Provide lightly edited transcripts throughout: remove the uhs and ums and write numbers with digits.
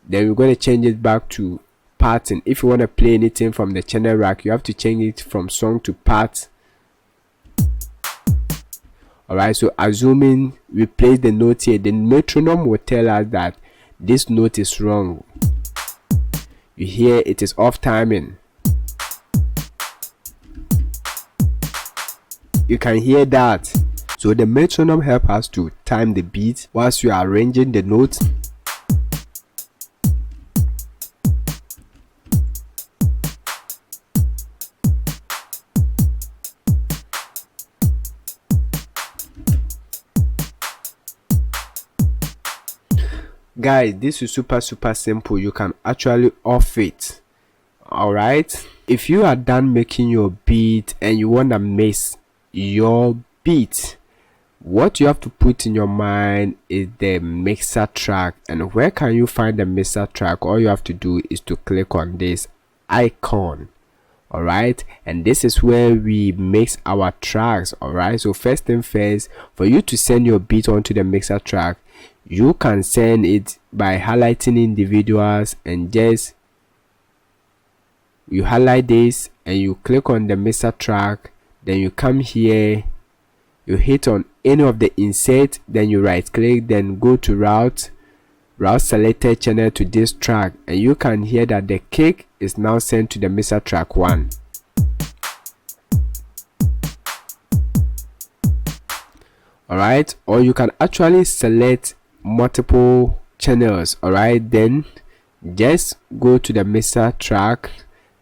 Then we're going to change it back to pattern. If you want to play anything from the channel rack, you have to change it from song to part. Alright, so assuming we place the note here, the metronome will tell us that this note is wrong. You hear it is off timing. You can hear that. So the metronome helps us to time the beat whilst you are arranging the notes. Guys, this is super simple. You can actually off it. Alright, if you are done making your beat and you want to mix your beat, what you have to put in your mind is the mixer track. And where can you find the mixer track? All you have to do is to click on this icon. Alright, and this is where we mix our tracks. Alright, so first thing first, for you to send your beat onto the mixer track, you can send it by highlighting individuals, and just you highlight this and you click on the mixer track. Then you come here, you hit on any of the insert, then you right click, then go to route selected channel to this track, and you can hear that the kick is now sent to the mixer track 1. Alright, or you can actually select multiple channels. Alright, then just go to the mixer track,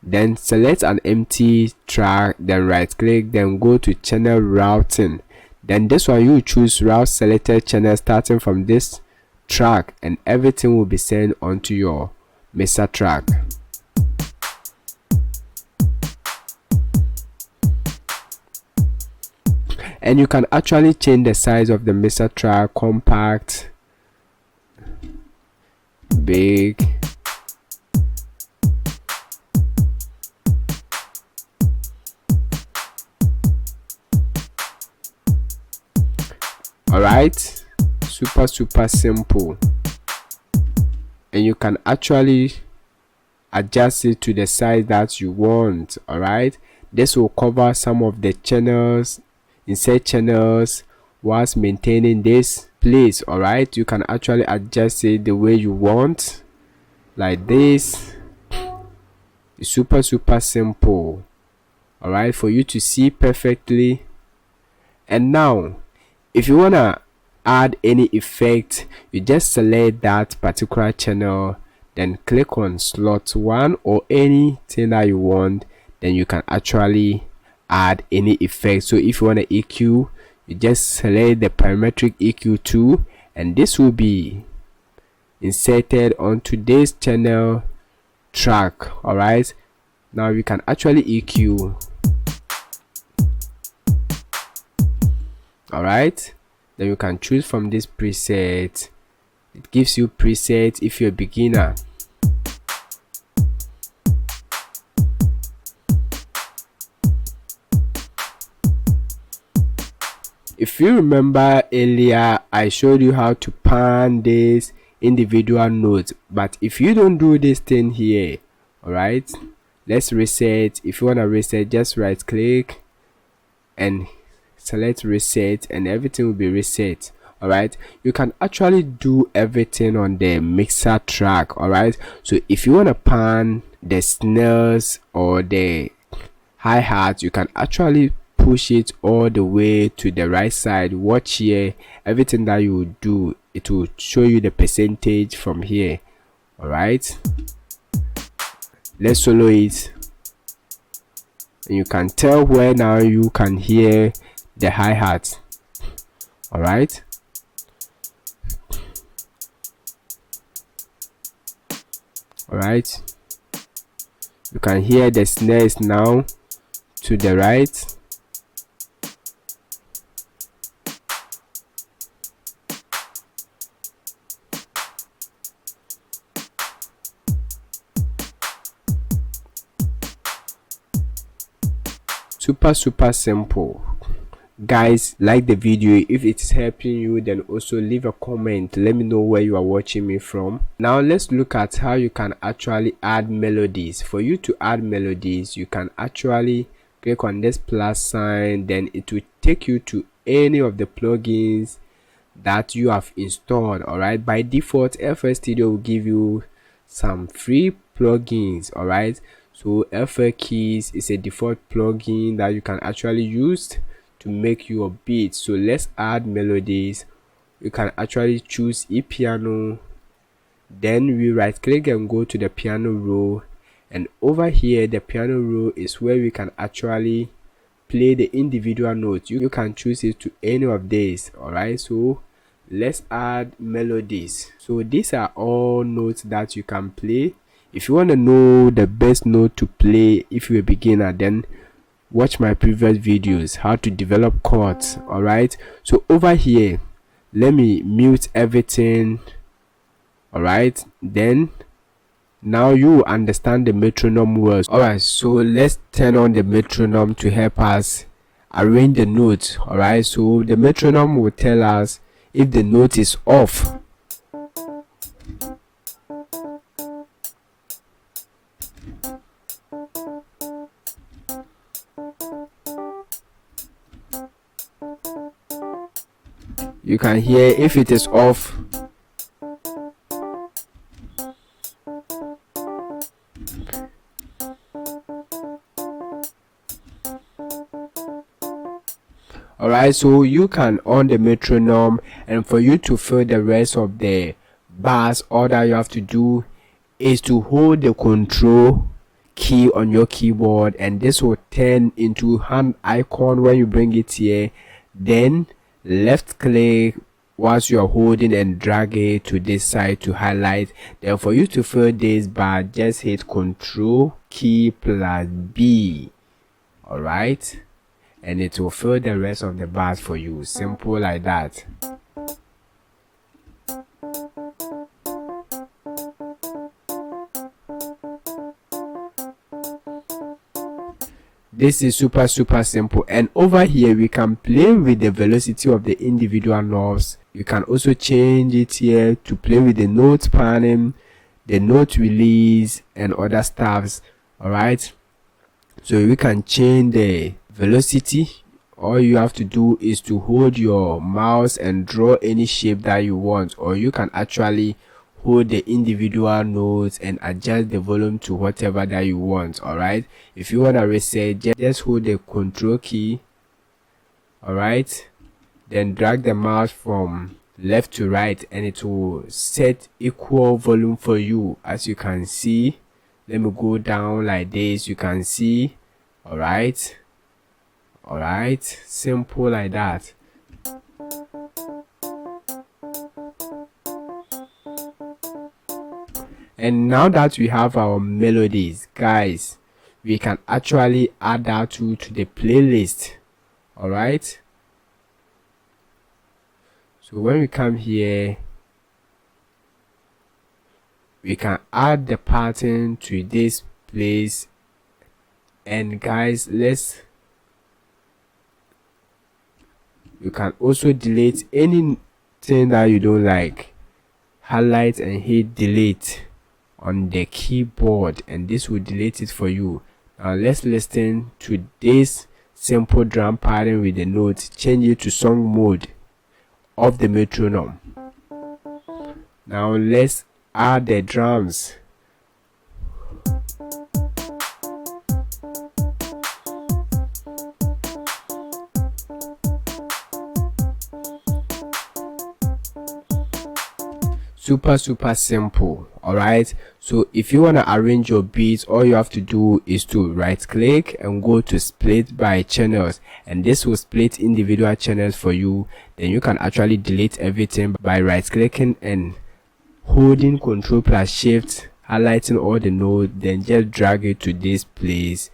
then select an empty track, then right click, then go to channel routing. Then this one you choose route selected channel starting from this track, and everything will be sent onto your mixer track. And you can actually change the size of the mixer track: compact, big, alright, super simple. And you can actually adjust it to the size that you want. Alright, this will cover some of the channels, insert channels, whilst maintaining this place. Alright, you can actually adjust it the way you want, like this. It's super simple. Alright, for you to see perfectly. And now if you wanna add any effect, you just select that particular channel, then click on slot 1 or anything that you want, then you can actually add any effect. So if you want to EQ, you just select the parametric EQ 2, and this will be inserted onto this channel track. Alright, now you can actually EQ. Alright, then you can choose from this preset. It gives you presets if you're a beginner. If you remember earlier, I showed you how to pan this individual notes, but if you don't do this thing here, alright, let's reset. If you want to reset, just right click and select reset, and everything will be reset. Alright, you can actually do everything on the mixer track. Alright, so if you want to pan the snares or the hi-hat, you can actually push it all the way to the right side. Watch here, everything that you will do, it will show you the percentage from here. Alright, let's solo it, and you can tell where now you can hear the hi-hat. Alright, alright, you can hear the snares now to the right. Super simple. Guys, like the video. If it's helping you, then also leave a comment. Let me know where you are watching me from. Now let's look at how you can actually add melodies. For you to add melodies, you can actually click on this plus sign, then it will take you to any of the plugins that you have installed. All right, by default FL Studio will give you some free plugins. All right, so FL Keys is a default plugin that you can actually use to make your beats. So let's add melodies. You can actually choose piano, then we right click and go to the piano row, and over here the piano row is where we can actually play the individual notes. You can choose it to any of these. All right, so let's add melodies. So these are all notes that you can play. If you want to know the best note to play if you're a beginner, then watch my previous videos how to develop chords. All right, so over here let me mute everything. All right, then now you understand the metronome words. All right, so let's turn on the metronome to help us arrange the notes. All right, so the metronome will tell us if the note is off. You can hear if it is off. Alright, so you can on the metronome, and for you to fill the rest of the bars, all that you have to do is to hold the control key on your keyboard, and this will turn into hand icon when you bring it here. Then left click whilst you are holding and drag it to this side to highlight. Then for you to fill this bar, just hit control key plus B. All right, and it will fill the rest of the bars for you. Simple like that. This is super simple. And over here we can play with the velocity of the individual knobs. You can also change it here to play with the note panning, the note release, and other stuffs. All right, so we can change the velocity. All you have to do is to hold your mouse and draw any shape that you want, or you can actually hold the individual notes and adjust the volume to whatever that you want. All right, if you want to reset, just hold the control key. All right, then drag the mouse from left to right and it will set equal volume for you. As you can see, let me go down like this, you can see. All right, simple like that. And now that we have our melodies, guys, we can actually add that to the playlist. All right, so when we come here, we can add the pattern to this place. And guys, you can also delete anything that you don't like. Highlight and hit delete on the keyboard, and this will delete it for you. Now let's listen to this simple drum pattern with the notes. Change it to song mode of the metronome. Now let's add the drums. Super simple. All right, so if you want to arrange your beats, all you have to do is to right click and go to split by channels, and this will split individual channels for you. Then you can actually delete everything by right clicking and holding control plus shift, highlighting all the notes, then just drag it to this place,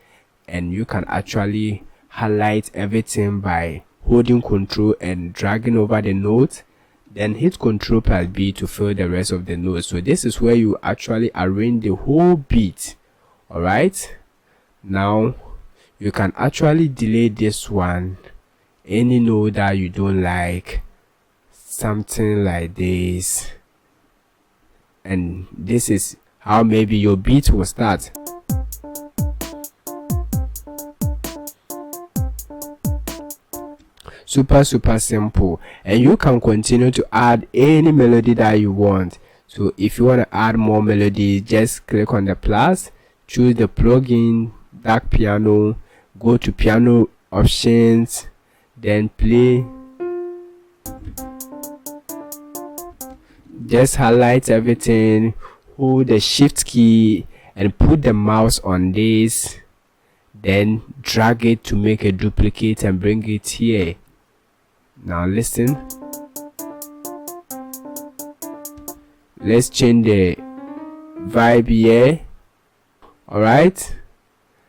and you can actually highlight everything by holding control and dragging over the note. Then hit control plus B to fill the rest of the notes. So this is where you actually arrange the whole beat. All right, now you can actually delete this one any note that you don't like, something like this, and this is how maybe your beat will start. Super simple, and you can continue to add any melody that you want. So if you want to add more melodies, just click on the plus, choose the plugin dark piano, go to piano options, then play. Just highlight everything, hold the shift key and put the mouse on this, then drag it to make a duplicate and bring it here. Now listen, let's change the vibe here. Alright,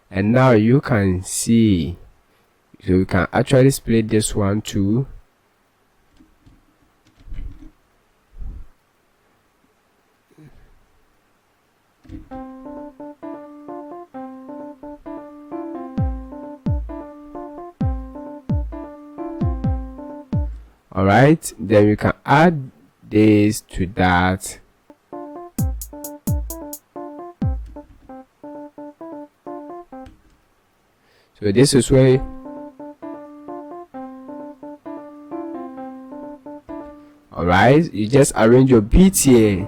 and now you can see, so you can actually split this one too. Alright, then you can add this to that. So this is where alright, you just arrange your beats here.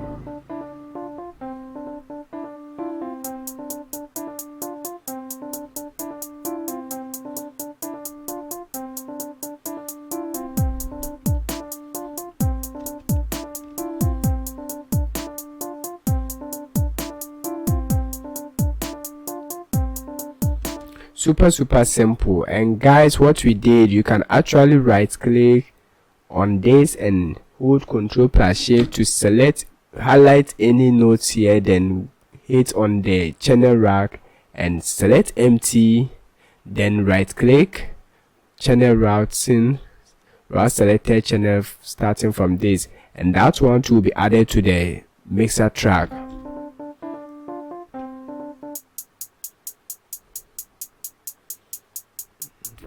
Super simple. And guys, what we did, you can actually right click on this and hold Ctrl plus Shift to select, highlight any notes here, then hit on the channel rack and select empty, then right click, channel routing, route selected channel starting from this, and that one too will be added to the mixer track.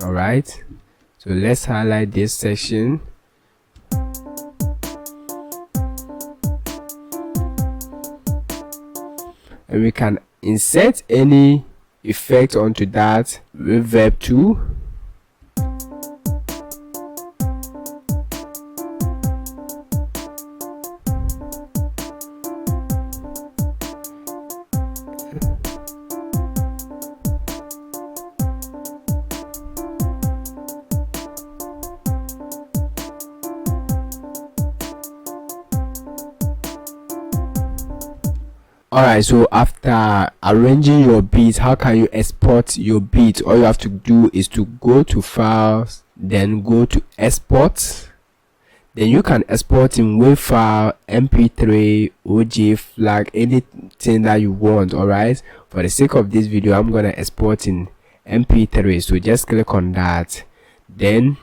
Alright, so let's highlight this section. And we can insert any effect onto that, reverb too. Alright, so after arranging your beats, how can you export your beat? All you have to do is to go to files, then go to export. Then you can export in WAV file, mp3, OG, flag, anything that you want. Alright, for the sake of this video, I'm gonna export in mp3, so just click on that, then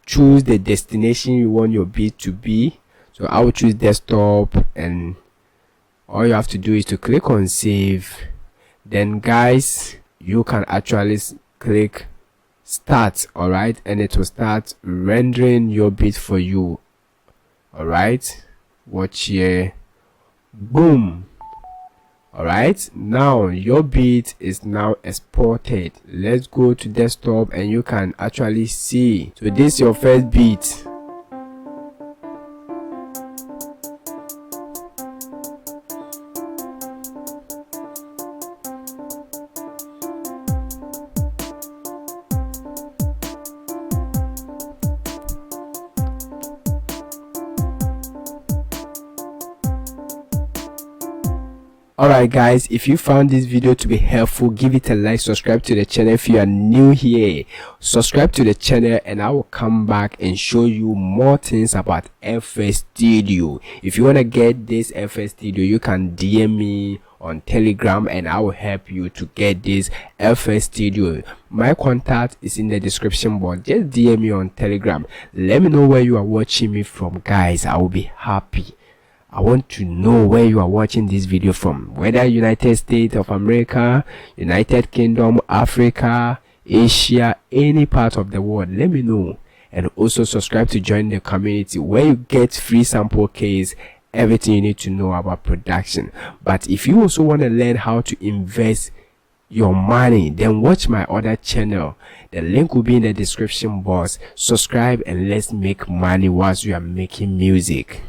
choose the destination you want your beat to be. So I will choose desktop, and all you have to do is to click on save. Then guys, you can actually click start. Alright, and it will start rendering your beat for you. Alright, watch here, boom. Alright, now your beat is now exported. Let's go to desktop and you can actually see. So this is your first beat. Alright guys, if you found this video to be helpful, give it a like, subscribe to the channel. If you are new here, subscribe to the channel, and I will come back and show you more things about FL Studio. If you want to get this FL Studio, you can DM me on Telegram and I will help you to get this FL Studio. My contact is in the description box. Just DM me on Telegram. Let me know where you are watching me from, guys. I will be happy. I want to know where you are watching this video from, whether United States of America, United Kingdom, Africa, Asia, any part of the world. Let me know, and also subscribe to join the community where you get free sample keys, everything you need to know about production. But if you also want to learn how to invest your money, then watch my other channel. The link will be in the description box. Subscribe and let's make money whilst we are making music.